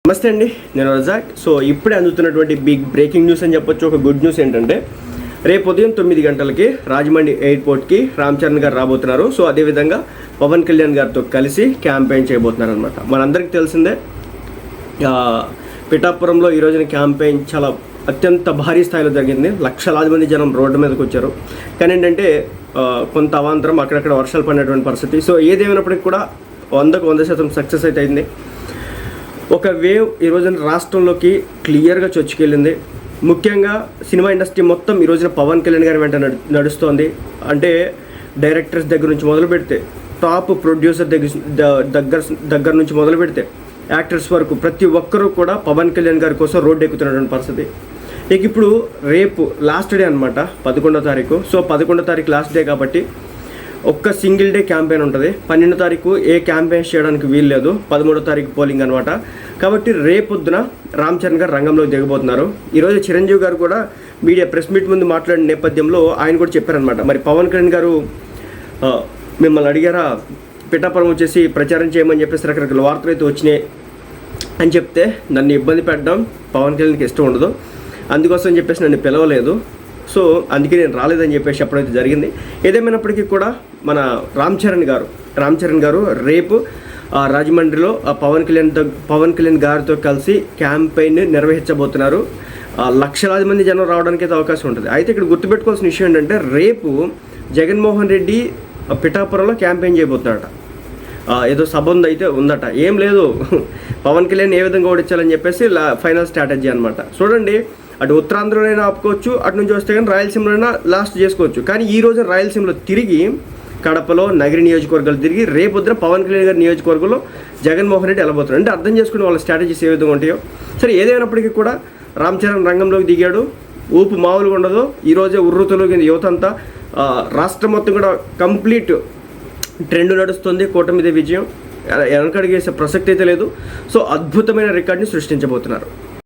నమస్తే అండి, నేను రజాక్. సో ఇప్పుడే అందుతున్నటువంటి బిగ్ బ్రేకింగ్ న్యూస్ అని చెప్పొచ్చు. ఒక గుడ్ న్యూస్ ఏంటంటే రేపు ఉదయం 9 గంటలకి రాజమండ్రి ఎయిర్పోర్ట్కి రామ్ చరణ్ గారు రాబోతున్నారు. సో అదేవిధంగా పవన్ కళ్యాణ్ గారితో కలిసి క్యాంపెయిన్ చేయబోతున్నారు అనమాట. మనందరికీ తెలిసిందే, పిఠాపురంలో ఈ రోజున క్యాంపెయిన్ చాలా అత్యంత భారీ స్థాయిలో జరిగింది. లక్షలాది మంది జనం రోడ్డు మీదకి వచ్చారు. కానీ ఏంటంటే కొంత అవాంతరం, అక్కడక్కడ వర్షాలు పడినటువంటి పరిస్థితి. సో ఏదేమైనప్పటికీ కూడా 100% సక్సెస్ అయితే అయింది. ఒక వేవ్ ఈ రోజున రాష్ట్రంలోకి క్లియర్గా చొచ్చుకెళ్ళింది. ముఖ్యంగా సినిమా ఇండస్ట్రీ మొత్తం ఈ రోజున పవన్ కళ్యాణ్ గారి వెంట నడుస్తోంది. అంటే డైరెక్టర్స్ దగ్గర నుంచి మొదలు పెడితే, టాప్ ప్రొడ్యూసర్ దగ్గర నుంచి మొదలు పెడితే, యాక్టర్స్ వరకు ప్రతి ఒక్కరూ కూడా పవన్ కళ్యాణ్ గారి కోసం రోడ్డు ఎక్కుతున్నటువంటి పరిస్థితి. ఇక ఇప్పుడు రేపు లాస్ట్ డే అనమాట, 11వ తారీఖు. సో 11వ తారీఖు లాస్ట్ డే కాబట్టి ఒక్క సింగిల్ డే క్యాంపెయిన్ ఉంటుంది. 12వ తారీఖు ఏ క్యాంపెయిన్ చేయడానికి వీలు లేదు. 13వ తారీఖు పోలింగ్ అనమాట. కాబట్టి రేపొద్దున రామ్ చరణ్ గారు రంగంలోకి దిగబోతున్నారు. ఈరోజు చిరంజీవి గారు కూడా మీడియా ప్రెస్ మీట్ ముందు మాట్లాడిన నేపథ్యంలో ఆయన కూడా చెప్పారనమాట, మరి పవన్ కళ్యాణ్ గారు మిమ్మల్ని అడిగారా పిఠాపురం వచ్చేసి ప్రచారం చేయమని చెప్పేసి రకరకాల వార్తలు అయితే వచ్చినాయి అని చెప్తే, నన్ను ఇబ్బంది పెట్టడం పవన్ కళ్యాణ్కి ఇష్టం ఉండదు, అందుకోసం చెప్పేసి నన్ను పిలవలేదు, సో అందుకే నేను రాలేదని చెప్పేసి చెప్పడం అయితే జరిగింది. ఏదేమైనప్పటికీ కూడా మన రామ్ చరణ్ గారు రేపు రాజమండ్రిలో పవన్ కళ్యాణ్ గారితో కలిసి క్యాంపెయిన్ నిర్వహించబోతున్నారు. లక్షలాది మంది జనం రావడానికి అయితే అవకాశం ఉంటుంది. అయితే ఇక్కడ గుర్తుపెట్టుకోవాల్సిన విషయం ఏంటంటే, రేపు జగన్మోహన్ రెడ్డి పిఠాపురంలో క్యాంపెయిన్ చేయబోతున్నాడట. ఏదో సభ ఉందట. ఏం లేదు, పవన్ కళ్యాణ్ ఏ విధంగా ఓడించాలని చెప్పేసి ఫైనల్ స్ట్రాటజీ అనమాట. చూడండి, అటు ఉత్తరాంధ్రలోనైనా ఆపుకోవచ్చు, అటు నుంచి వస్తే కానీ రాయలసీమలోనైనా లాస్ట్ చేసుకోవచ్చు. కానీ ఈ రోజు రాయలసీమలో తిరిగి కడపలో నగరి నియోజకవర్గాలు తిరిగి రేపొద్దున పవన్ కళ్యాణ్ గారి నియోజకవర్గంలో జగన్మోహన్ రెడ్డి వెళ్ళబోతున్నారు. అంటే అర్థం చేసుకుని వాళ్ళ స్ట్రాటజీస్ ఏ విధంగా ఉంటాయో. సరే, ఏదైనప్పటికీ కూడా రామ్ చరణ్ రంగంలోకి దిగాడు. ఊపు మామూలుగా ఉండదు. ఈరోజే ఉర్రూతలోకి యువత అంతా, రాష్ట్రం మొత్తం కూడా కంప్లీట్ ట్రెండ్ నడుస్తుంది. కూటమి మీద విజయం, వెనకడిగేసే ప్రసక్తి అయితే లేదు. సో అద్భుతమైన రికార్డుని సృష్టించబోతున్నారు.